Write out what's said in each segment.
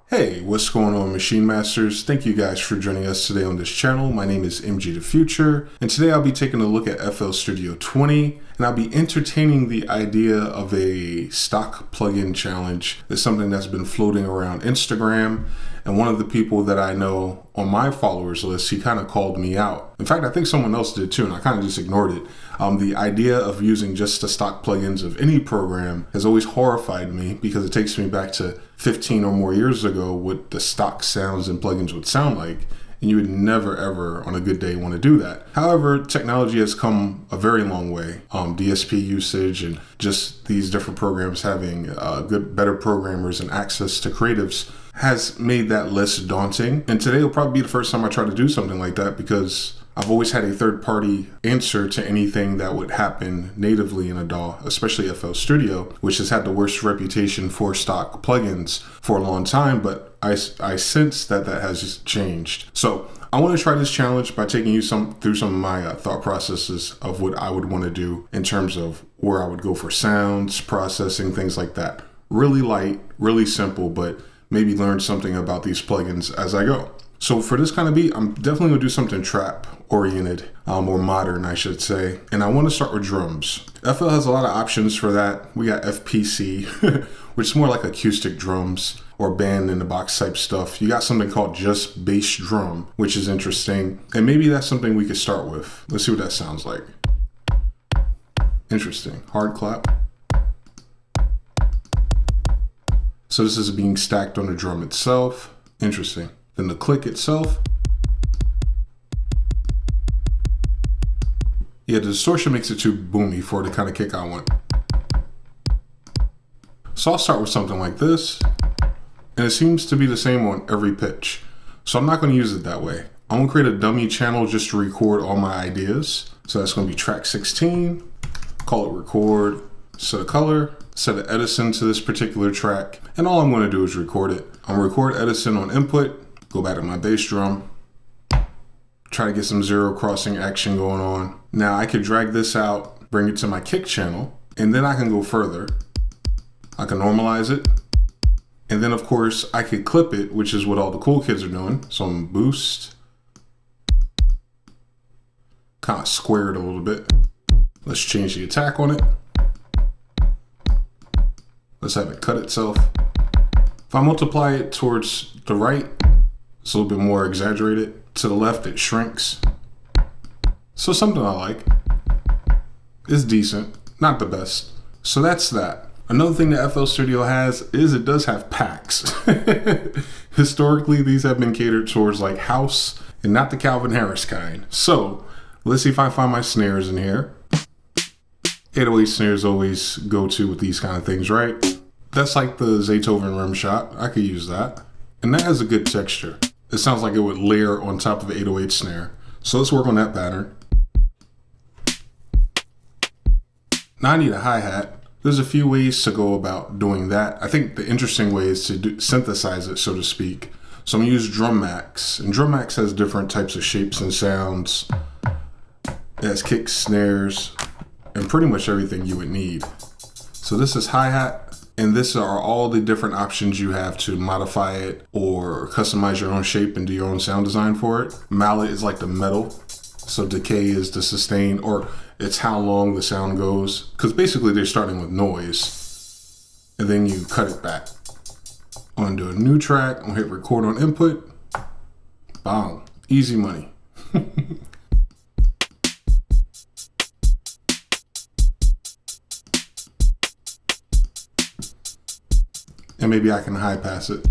Hey, what's going on, Maschine Masters? Thank you guys for joining us today on this channel. My name is MGTheFuture, and today I'll be taking a look at FL Studio 20, and I'll be entertaining the idea of a stock plugin challenge. It's something that's been floating around Instagram, and one of the people that I know on my followers list, he kind of called me out. In fact, I think someone else did too, and I kind of just ignored it. The idea of using just the stock plugins of any program has always horrified me because it takes me back to 15 or more years ago what the stock sounds and plugins would sound like. And you would never ever on a good day want to do that. However, technology has come a very long way. DSP usage and just these different programs having better programmers and access to creatives has made that less daunting. And today will probably be the first time I try to do something like that because I've always had a third-party answer to anything that would happen natively in a DAW, especially FL Studio, which has had the worst reputation for stock plugins for a long time, but I sense that has changed. So I want to try this challenge by taking you through some of my thought processes of what I would want to do in terms of where I would go for sounds, processing, things like that. Really light, really simple, but maybe learn something about these plugins as I go. So for this kind of beat, I'm definitely gonna do something trap oriented, or modern, I should say. And I want to start with drums. FL has a lot of options for that. We got FPC, which is more like acoustic drums or band in the box type stuff. You got something called just bass drum, which is interesting. And maybe that's something we could start with. Let's see what that sounds like. Interesting. Hard clap. So this is being stacked on the drum itself. Interesting. Then the click itself. Yeah, the distortion makes it too boomy for the kind of kick I want. So I'll start with something like this. And it seems to be the same on every pitch. So I'm not going to use it that way. I'm going to create a dummy channel just to record all my ideas. So that's going to be track 16. Call it record. Set a color. Set an Edison to this particular track. And all I'm going to do is record it. I'm going to record Edison on input. Go back to my bass drum, try to get some zero crossing action going on. Now I could drag this out, bring it to my kick channel, and then I can go further. I can normalize it. And then of course I could clip it, which is what all the cool kids are doing. So I'm gonna boost, kind of square it a little bit. Let's change the attack on it. Let's have it cut itself. If I multiply it towards the right, it's a little bit more exaggerated. To the left, it shrinks. So something I like. It's decent, not the best. So that's that. Another thing that FL Studio has is it does have packs. Historically, these have been catered towards like house and not the Calvin Harris kind. So let's see if I find my snares in here. 808 snares always go to with these kind of things, right? That's like the Zaytoven rim shot. I could use that. And that has a good texture. It sounds like it would layer on top of the 808 snare. So let's work on that pattern. Now I need a hi-hat. There's a few ways to go about doing that. I think the interesting way is to synthesize it, so to speak. So I'm gonna use Drum Max. And Drum Max has different types of shapes and sounds. It has kicks, snares, and pretty much everything you would need. So this is hi-hat. And this are all the different options you have to modify it or customize your own shape and do your own sound design for it. Mallet is like the metal. So decay is the sustain, or it's how long the sound goes. Because basically they're starting with noise. And then you cut it back. I'm gonna do a new track. I'm gonna hit record on input. Bang. Easy money. And maybe I can high pass it.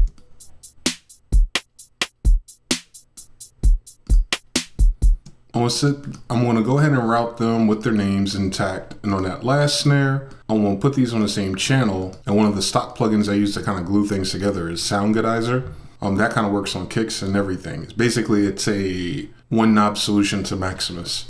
I'm gonna go ahead and route them with their names intact. And on that last snare, I'm gonna put these on the same channel. And one of the stock plugins I use to kind of glue things together is Sound Goodizer. That kind of works on kicks and everything. It's a one knob solution to Maximus.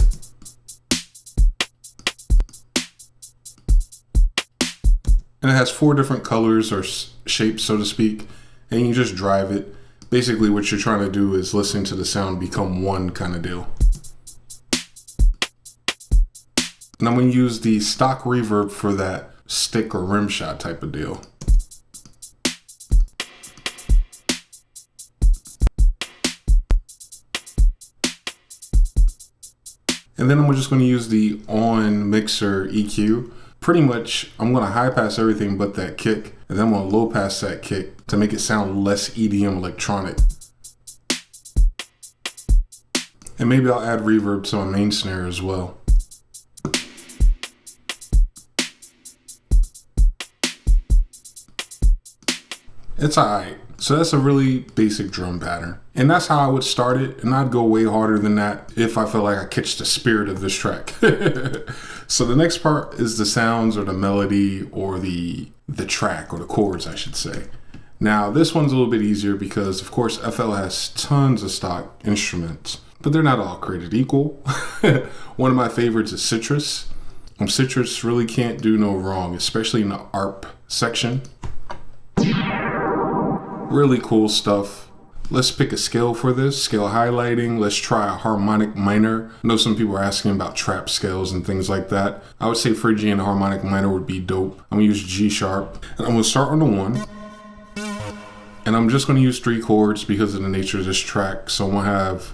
And it has 4 different colors or shapes, so to speak, and you just drive it. Basically what you're trying to do is listen to the sound become one kind of deal. And I'm going to use the stock reverb for that stick or rim shot type of deal. And then I'm just going to use the on mixer EQ. Pretty much, I'm going to high pass everything but that kick, and then I'm going to low pass that kick to make it sound less EDM electronic. And maybe I'll add reverb to my main snare as well. It's alright. So that's a really basic drum pattern. And that's how I would start it. And I'd go way harder than that if I felt like I catch the spirit of this track. So the next part is the sounds or the melody or the track or the chords, I should say. Now this one's a little bit easier because of course FL has tons of stock instruments, but they're not all created equal. One of my favorites is Citrus. Citrus really can't do no wrong, especially in the ARP section. Really cool stuff. Let's pick a scale for this, scale highlighting. Let's try a harmonic minor. I know some people are asking about trap scales and things like that. I would say Phrygian harmonic minor would be dope. I'm gonna use G sharp. And I'm gonna start on the 1. And I'm just gonna use 3 chords because of the nature of this track. So I'm gonna have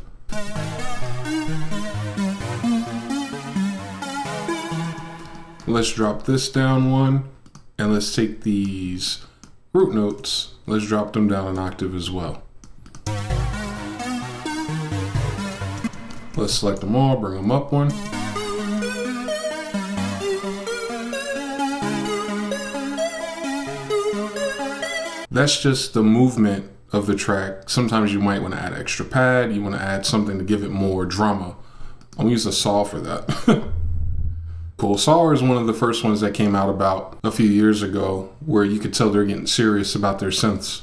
let's drop this down 1. And let's take these root notes. Let's drop them down an octave as well. Let's select them all, bring them up 1. That's just the movement of the track. Sometimes you might want to add extra pad. You want to add something to give it more drama. I'm gonna use a saw for that. Cool. Saw is one of the first ones that came out about a few years ago where you could tell they're getting serious about their synths.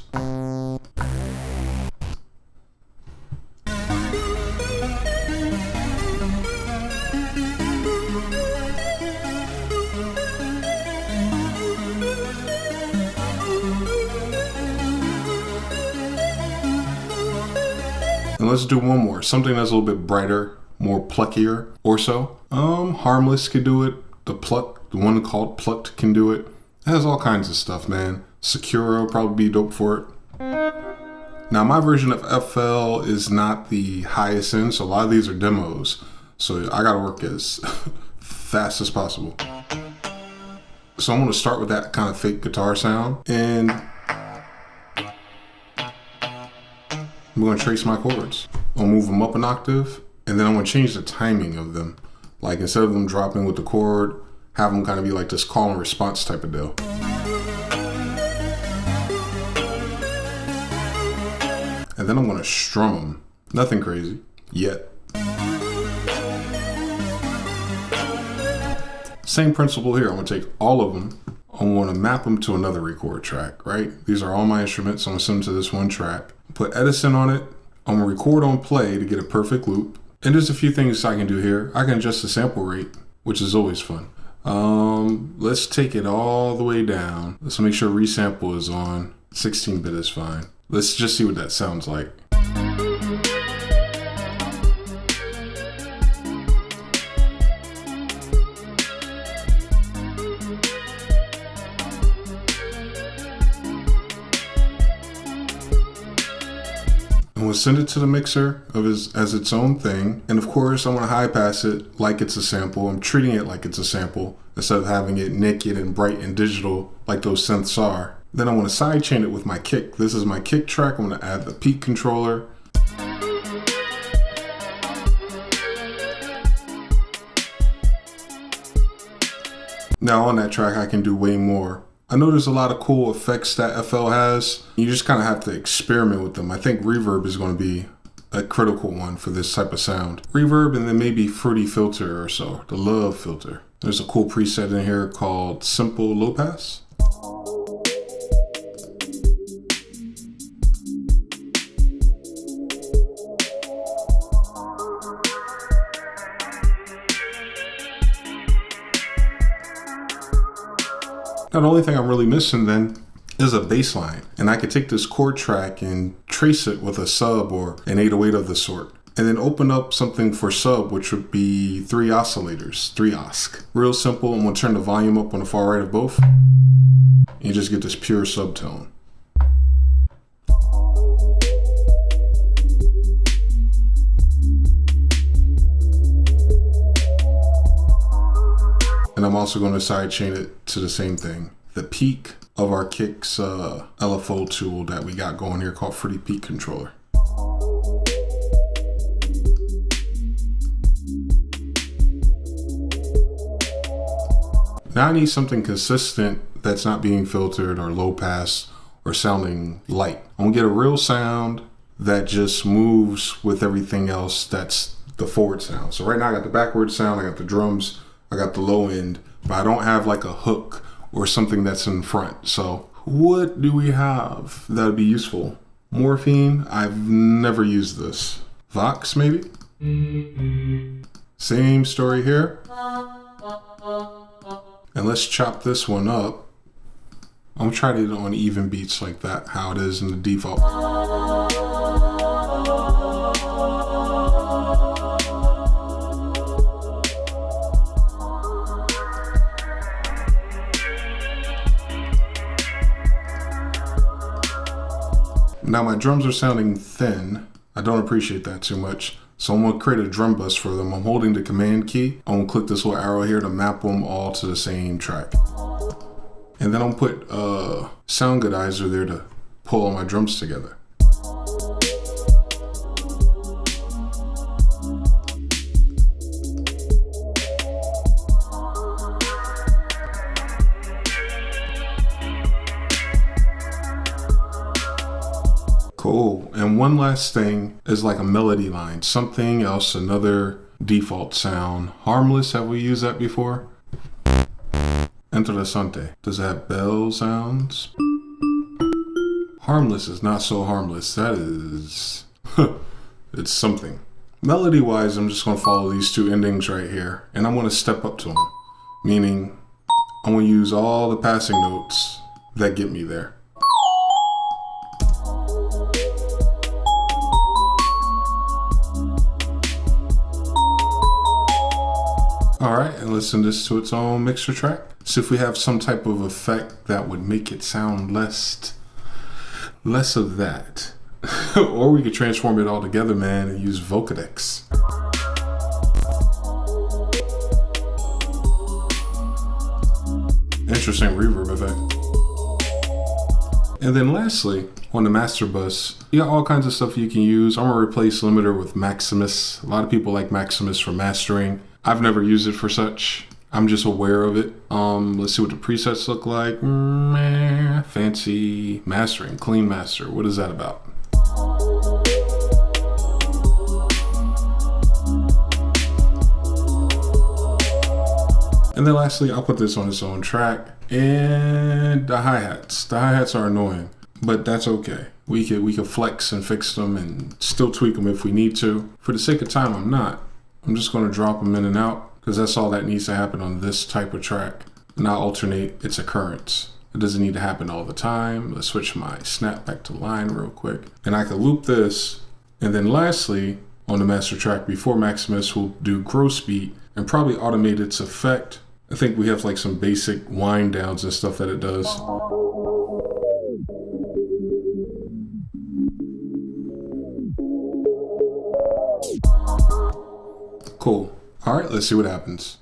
And let's do one more, something that's a little bit brighter, more pluckier or so. Harmless could do it. The one called Plucked can do it. It has all kinds of stuff, man. Secura will probably be dope for it. Now my version of FL is not the highest end, so a lot of these are demos. So I gotta work as fast as possible. So I'm gonna start with that kind of fake guitar sound, and I'm gonna trace my chords. I'll move them up an octave, and then I'm gonna change the timing of them. Like instead of them dropping with the chord, have them kind of be like this call and response type of deal. And then I'm gonna strum them. Nothing crazy, yet. Same principle here. I'm gonna take all of them. I'm gonna map them to another record track, right? These are all my instruments. So I'm gonna send them to this one track. Put Edison on it. I'm gonna record on play to get a perfect loop. And there's a few things I can do here. I can adjust the sample rate, which is always fun. Let's take it all the way down. Let's make sure resample is on. 16-bit is fine. Let's just see what that sounds like. I'm gonna send it to the mixer as its own thing. And of course, I'm gonna high pass it like it's a sample. I'm treating it like it's a sample instead of having it naked and bright and digital like those synths are. Then I'm gonna sidechain it with my kick. This is my kick track. I'm gonna add the peak controller. Now on that track, I can do way more. I know there's a lot of cool effects that FL has. You just kind of have to experiment with them. I think reverb is going to be a critical one for this type of sound. Reverb, and then maybe Fruity Filter or so, the Love filter. There's a cool preset in here called Simple Low Pass. Now the only thing I'm really missing then is a bass line. And I could take this chord track and trace it with a sub or an 808 of the sort. And then open up something for sub, which would be 3 oscillators, 3 osc. Real simple. I'm gonna turn the volume up on the far right of both. And you just get this pure subtone. And I'm also going to sidechain it to the same thing. The peak of our kicks LFO tool that we got going here called Fruity Peak Controller. Now I need something consistent that's not being filtered or low pass or sounding light. I'm gonna get a real sound that just moves with everything else that's the forward sound. So right now I got the backward sound, I got the drums, I got the low end, but I don't have like a hook or something that's in front. So what do we have that would be useful? Morphine, I've never used this. Vox maybe? Same story here. And let's chop this one up. I'm gonna try it on even beats like that, how it is in the default. Now my drums are sounding thin. I don't appreciate that too much. So I'm gonna create a drum bus for them. I'm holding the command key. I'm gonna click this little arrow here to map them all to the same track. And then I'm gonna put Sound Goodizer there to pull all my drums together. Cool. And one last thing is like a melody line, something else, another default sound. Harmless, have we used that before? Interessante. Does it have bell sounds? Harmless is not so harmless. That is, it's something. Melody wise, I'm just gonna follow these two endings right here and I'm gonna step up to them. Meaning, I'm gonna use all the passing notes that get me there. All right, and let's send this to its own mixer track. See if we have some type of effect that would make it sound less of that. Or we could transform it all together, man, and use Vocodex. Interesting reverb effect. And then lastly, on the master bus, you got all kinds of stuff you can use. I'm gonna replace Limiter with Maximus. A lot of people like Maximus for mastering. I've never used it for such. I'm just aware of it. Let's see what the presets look like. Fancy mastering, clean master. What is that about? And then lastly, I'll put this on its own track. And the hi-hats. The hi-hats are annoying, but that's okay. We could flex and fix them and still tweak them if we need to. For the sake of time, I'm not. I'm just going to drop them in and out because that's all that needs to happen on this type of track. And I'll alternate its occurrence. It doesn't need to happen all the time. Let's switch my snap back to line real quick. And I can loop this. And then lastly, on the master track before Maximus, we'll do gross beat and probably automate its effect. I think we have like some basic wind downs and stuff that it does. Cool. All right, let's see what happens.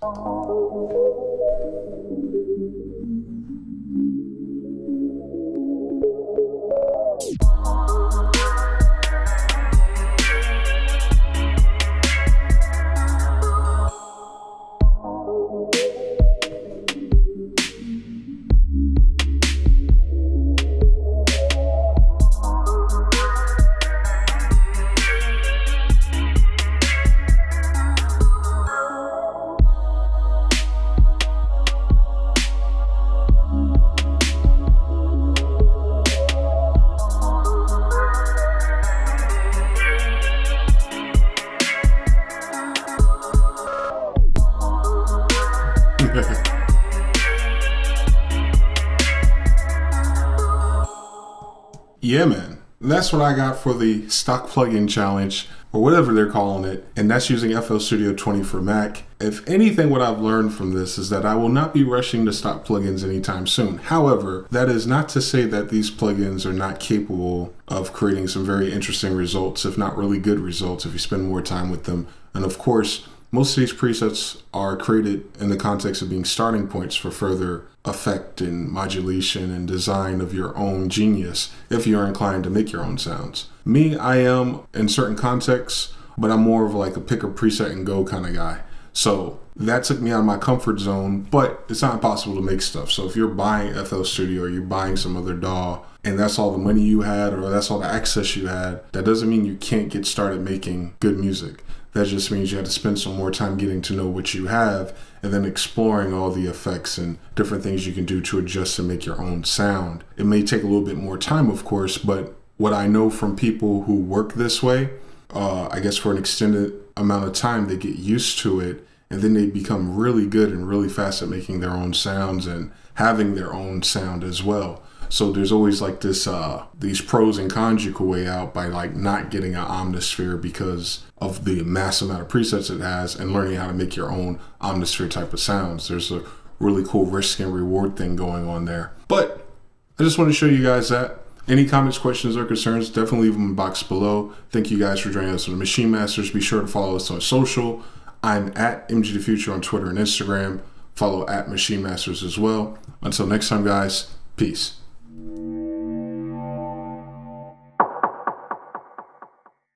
Yeah, man. That's what I got for the stock plugin challenge, or whatever they're calling it, and that's using FL Studio 20 for Mac. If anything, what I've learned from this is that I will not be rushing to stock plugins anytime soon. However, that is not to say that these plugins are not capable of creating some very interesting results, if not really good results, if you spend more time with them. And of course, most of these presets are created in the context of being starting points for further effect and modulation and design of your own genius if you're inclined to make your own sounds. Me, I am in certain contexts, but I'm more of like a pick a preset and go kind of guy. So that took me out of my comfort zone, but it's not impossible to make stuff. So if you're buying FL Studio or you're buying some other DAW and that's all the money you had or that's all the access you had, that doesn't mean you can't get started making good music. That just means you have to spend some more time getting to know what you have and then exploring all the effects and different things you can do to adjust and make your own sound. It may take a little bit more time, of course, but what I know from people who work this way, I guess for an extended amount of time, they get used to it and then they become really good and really fast at making their own sounds and having their own sound as well. So there's always like this, these pros and cons you could weigh out by like not getting an Omnisphere because of the massive amount of presets it has and learning how to make your own Omnisphere type of sounds. There's a really cool risk and reward thing going on there. But I just want to show you guys that. Any comments, questions, or concerns, definitely leave them in the box below. Thank you guys for joining us on the Maschine Masters. Be sure to follow us on social. I'm at MGTheFuture on Twitter and Instagram. Follow at Maschine Masters as well. Until next time, guys, peace.